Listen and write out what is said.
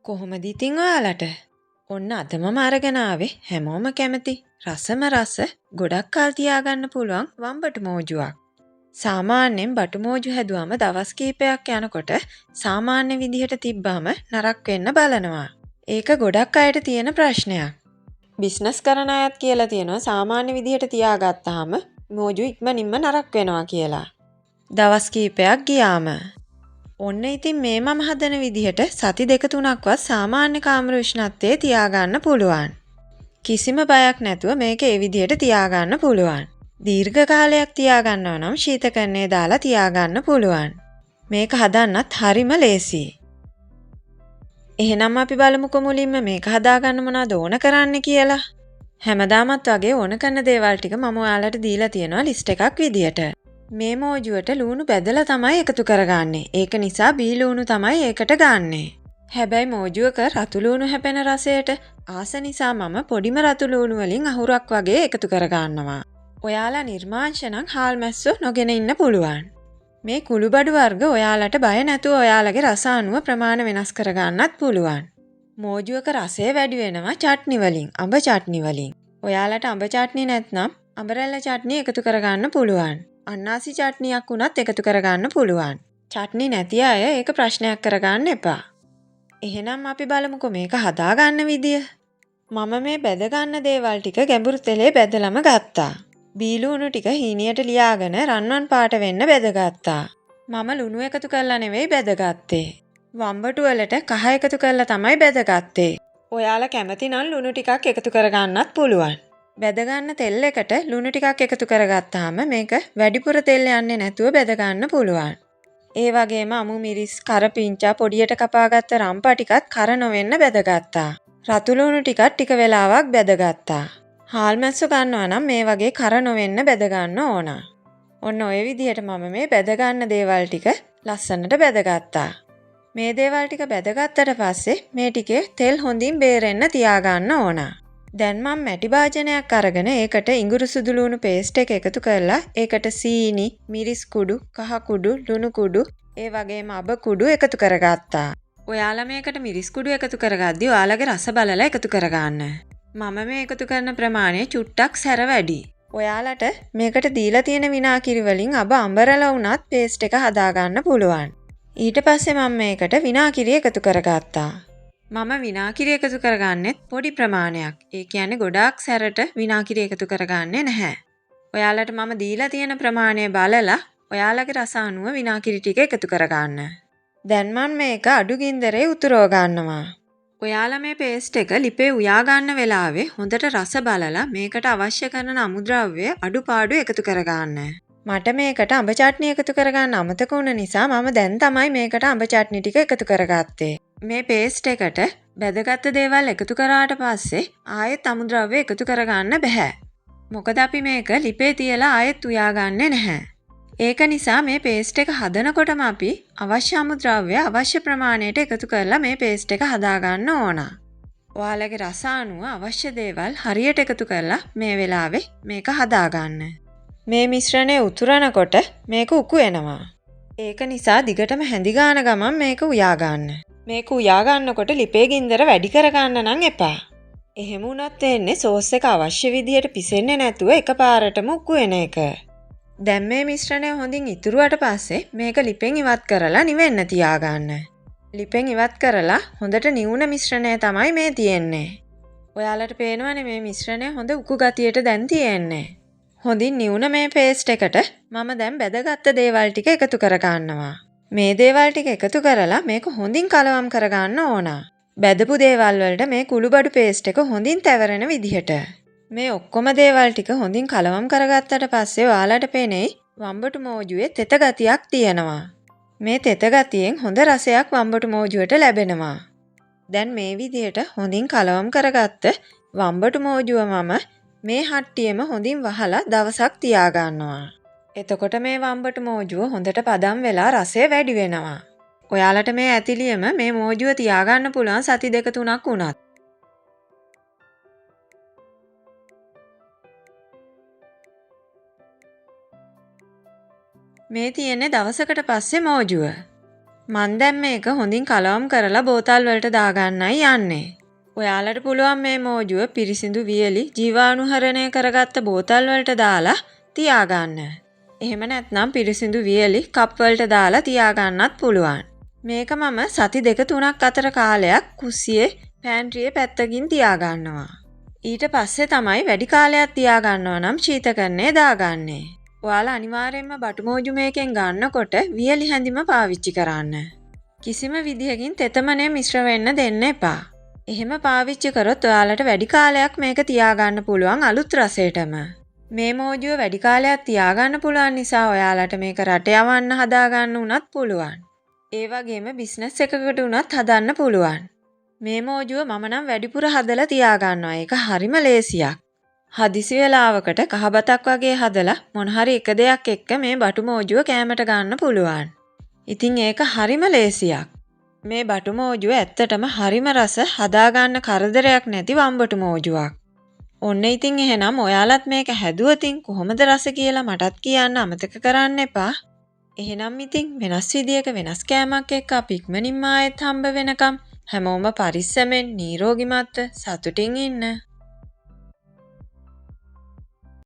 කොහොමද ඉතින් ඔයාලට? ඔන්න අද මම අරගෙන ආවේ හැමෝම කැමති රසම රස ගොඩක් කල් තියාගන්න පුළුවන් වම්බටු මෝජුවක්. සාමාන්‍යයෙන් බටු මෝජු හැදුවම දවස් කිහිපයක් යනකොට සාමාන්‍ය විදිහට තිබ්බම නරක් වෙන්න බලනවා. ඒක ගොඩක් අයට තියෙන ප්‍රශ්නයක්. බිස්නස් කරන අයත් කියලා තියෙනවා සාමාන්‍ය විදිහට තියාගත්තාම මෝජු ඉක්මනින්ම නරක් වෙනවා කියලා. දවස් කිහිපයක් ගියාම ඔන්න ඉතින් මේ මම හදන විදිහට සති 2-3ක්වත් සාමාන්‍ය කාමර උෂ්ණත්වයේ තියාගන්න පුළුවන්. කිසිම බයක් නැතුව මේක ඒ විදිහට තියාගන්න පුළුවන්. දීර්ඝ කාලයක් තියාගන්නව නම් ශීතකරණයේ දාලා තියාගන්න පුළුවන්. මේක හදන්නත් හරිම ලේසියි. එහෙනම් අපි බලමුකෝ මුලින්ම මේක හදාගන්න මොනවද ඕන කරන්න කියලා. හැමදාමත් වගේ ඕන කරන දේවල් ටික මම ඔයාලට දීලා තියෙනවා ලිස්ට් එකක් විදියට. මේ මෝජුවට ලූණු බැදලා තමයි එකතු කරගන්නේ. ඒක නිසා බී ලූණු තමයි ඒකට ගන්නෙ. හැබැයි මෝජුවක රතු ලූණු හැපෙන රසයට ආස නිසා මම පොඩිම රතු ලූණු වලින් අහුරක් වගේ එකතු කරගන්නවා. ඔයාලා නිර්මාංශ නම් හාල් මැස්සෝ නොගෙන ඉන්න පුළුවන්. මේ කුළුබඩු වර්ග ඔයාලට බය නැතුව ඔයාලගේ රස අනුව ප්‍රමාණ වෙනස් කරගන්නත් පුළුවන්. මෝජුවක රසය වැඩි වෙනවා චට්නි වලින්, අඹ චට්නි වලින්. ඔයාලට අඹ චට්නි නැත්නම් අඹරැල්ල චට්නි එකතු කරගන්න පුළුවන්. අන්නාසි චට්නියක් වුණත් එකතු කරගන්න පුළුවන්. චට්නි නැති අය ඒක ප්‍රශ්නයක් කරගන්න එපා. එහෙනම් අපි බලමුකෝ මේක හදාගන්න විදිය. මම මේ බැද ගන්න දේවල් ටික ගැඹුරු තෙලේ බැදලම ගත්තා. බී ලූණු ටික හීනියට ලියාගෙන රන්වන් පාට වෙන්න බැදගත්තා. මම ලුණු එකතු කරලා නෙවෙයි බැදගත්තේ. වම්බටු වලට කහ එකතු කරලා තමයි බැදගත්තේ. ඔයාලා කැමති නම් ලුණු ටිකක් එකතු කරගන්නත් පුළුවන්. බැදගන්න තෙල් එකට ලුණු ටිකක් එකතු කරගත්තාම මේක වැඩිපුර තෙල් යන්නේ නැතුව බැදගන්න පුළුවන්. ඒ වගේම අමු මිරිස්, කරපිංචා පොඩියට කපාගත්ත රම්පා ටිකත් කර නොවෙන්න බැදගත්තා. රතු ලුණු ටිකත් ටික වෙලාවක් බැදගත්තා. හාල් මැස්සෝ ගන්නවා නම් මේ වගේ කර නොවෙන්න බැදගන්න ඕන. ඔන්න ඔය විදිහට මම මේ බැදගන්න දේවල් ටික ලස්සනට බැදගත්තා. මේ දේවල් ටික බැදගත්තට පස්සේ මේ ටිකේ තෙල් හොඳින් බේරෙන්න තියාගන්න ඕන. දැන් මම මැටි භාජනයක් අරගෙන ඒකට ඉඟුරු සුදු ලුණු පේස්ට් එක එකතු කරලා ඒකට සීනි, මිරිස් කුඩු, කහ කුඩු, ලුණු කුඩු, ඒ වගේම අබ කුඩු එකතු කරගත්තා. ඔයාලා මේකට මිරිස් කුඩු එකතු කරගද්දී ඔයාලගේ රස බලලා එකතු කරගන්න. මම මේ එකතු කරන ප්‍රමාණය චුට්ටක් සැර වැඩි. ඔයාලට මේකට දීලා තියෙන විනාකිරි වලින් අබ අඹරලා වුණත් පේස්ට් එක හදාගන්න පුළුවන්. ඊට පස්සේ මම මේකට විනාකිරි එකතු කරගත්තා. මම විනාකිරි එකතු කරගන්නෙත් පොඩි ප්‍රමාණයක්. ඒ කියන්නේ ගොඩාක් සැරට විනාකිරි එකතු කරගන්නේ නැහැ. ඔයාලට මම දීලා තියෙන ප්‍රමාණය බලලා ඔයාලගේ රස අනුව විනාකිරි ටික එකතු කරගන්න. දැන් මම මේක අඩු ගින්දරේ උතුරව ගන්නවා. ඔයාලා මේ පේස්ට් එක ලිපේ උයා ගන්න වෙලාවේ හොඳට රස බලලා මේකට අවශ්‍ය කරන අමුද්‍රව්‍ය අඩුපාඩු එකතු කරගන්න. මට මේකට අඹ චට්නි එකතු කරගන්න අමතක වුණ නිසා මම දැන් තමයි මේකට අඹ චට්නි ටික එකතු කරගත්තේ. මේ පේස්ට් එකට බැදගත්ත දේවල් එකතු කරාට පස්සේ ආයෙත් අමුද්‍රව්‍ය එකතු කරගන්න බෑ. මොකද අපි මේක ලිපේ තියලා ආයෙත් උයාගන්නේ නැහැ. ඒක නිසා මේ පේස්ට් එක හදනකොටම අපි අවශ්‍ය අමුද්‍රව්‍ය අවශ්‍ය ප්‍රමාණයට එකතු කරලා මේ පේස්ට් එක හදාගන්න ඕන. ඔයාලගේ රස අනුව අවශ්‍ය දේවල් හරියට එකතු කරලා මේ වෙලාවේ මේක හදාගන්න. මේ මිශ්‍රණය උතුරනකොට මේක උකු වෙනවා. ඒක නිසා දිගටම හැඳි ගාන ගමන් මේක උයා ගන්න. මේක උයා ගන්නකොට ලිපේ ගින්දර වැඩි කරගන්න නම් එපා. එහෙම වුණත් වෙන්නේ සෝස් එක අවශ්‍ය විදියට පිසෙන්නේ නැතුව එකපාරටම උකු වෙන එක. දැන් මේ මිශ්‍රණය හොඳින් ඉතුරුවට පස්සේ මේක ලිපෙන් ඉවත් කරලා නිවෙන්න තියාගන්න. ලිපෙන් ඉවත් කරලා හොඳට නිවුන මිශ්‍රණය තමයි මේ තියෙන්නේ. ඔයාලට පේනවනේ මේ මිශ්‍රණය හොඳ උකු ගතියට දැන් තියෙන්නේ. හොඳින් නිවුන මේ පේස්ට් එකට මම දැන් බැදගත්ත දේවල් ටික එකතු කරගන්නවා. මේ දේවල් ටික එකතු කරලා මේක හොඳින් කලවම් කරගන්න ඕන. බැදපු දේවල් වලට මේ කුළුබඩු පේස්ට් එක හොඳින් තැවරෙන විදිහට. මේ ඔක්කොම දේවල් ටික හොඳින් කලවම් කරගත්තට පස්සේ ඔයාලට පේන්නේ වම්බටු මෝජුවේ තෙත ගතියක් තියෙනවා. මේ තෙත ගතියෙන් හොඳ රසයක් වම්බටු මෝජුවට ලැබෙනවා. දැන් මේ විදිහට හොඳින් කලවම් කරගත්ත වම්බටු මෝජුව මම මේ හට්ටියෙම හොඳින් වහලා දවසක් තියාගන්නවා. එතකොට මේ වම්බටු මෝජුව හොඳට පදම් වෙලා රසය වැඩි වෙනවා. ඔයාලට මේ ඇතිලියම මේ මෝජුව තියාගන්න පුළුවන් සති 2-3ක් වුණත්. මේ තියෙන්නේ දවසකට පස්සේ මෝජුව. මන් දැන් මේක හොඳින් කලවම් කරලා බෝතල් වලට දාගන්නයි යන්නේ. ඔයාලට පුළුවන් මේ මෝජුව පිරිසිදු වියලි ජීවාණුහරණය කරගත්ත බෝතල් වලට දාලා තියාගන්න. එහෙම නැත්නම් පිරිසිදු වියලි කප් වලට දාලා තියාගන්නත් පුළුවන්. මේක මම සති 2-3ක් අතර කාලයක් කුස්සියේ පෑන්ට්‍රියේ පැත්තකින් තියාගන්නවා. ඊට පස්සේ තමයි වැඩි කාලයක් තියාගන්නවා නම් ශීතකරණයේ දාගන්නේ. ඔයාලා අනිවාර්යයෙන්ම බටු මෝජු මේකෙන් ගන්නකොට වියලි හැඳිම පාවිච්චි කරන්න. කිසිම විදිහකින් තෙතමනය මිශ්‍ර වෙන්න දෙන්න එපා. එහෙම පාවිච්චි කරොත් ඔයාලට වැඩි කාලයක් මේක තියාගන්න පුළුවන් අලුත් රසයටම. මේ මෝජුව වැඩි කාලයක් තියාගන්න පුළුවන් නිසා ඔයාලට මේක රට යවන්න හදාගන්න උනත් පුළුවන්. ඒ වගේම බිස්නස් එකකට උනත් හදන්න පුළුවන්. මේ මෝජුව මම නම් වැඩිපුර හදලා තියාගන්නවා. ඒක හරිම ලේසියක්. හදිසි වෙලාවකට කහබතක් වගේ හදලා මොන හරි එක දෙයක් එක්ක මේ බටු මෝජුව කෑමට ගන්න පුළුවන්. ඉතින් ඒක හරිම ලේසියක්. මේ බටු මෝජුව ඇත්තටම හරිම රස හදාගන්න කරදරයක් නැති වම්බටු මෝජුවක්. ඔන්න ඉතින් එහෙනම් ඔයාලත් මේක හැදුවතින් කොහොමද රස කියලා මටත් කියන්න අමතක කරන්න එපා. එහෙනම් ඉතින් වෙනස් විදියක වෙනස් කෑමක් එක්ක අපි ඉක්මනින්ම ආයෙත් හම්බ වෙනකම් හැමෝම පරිස්සමෙන් නිරෝගිමත්ව සතුටින් ඉන්න.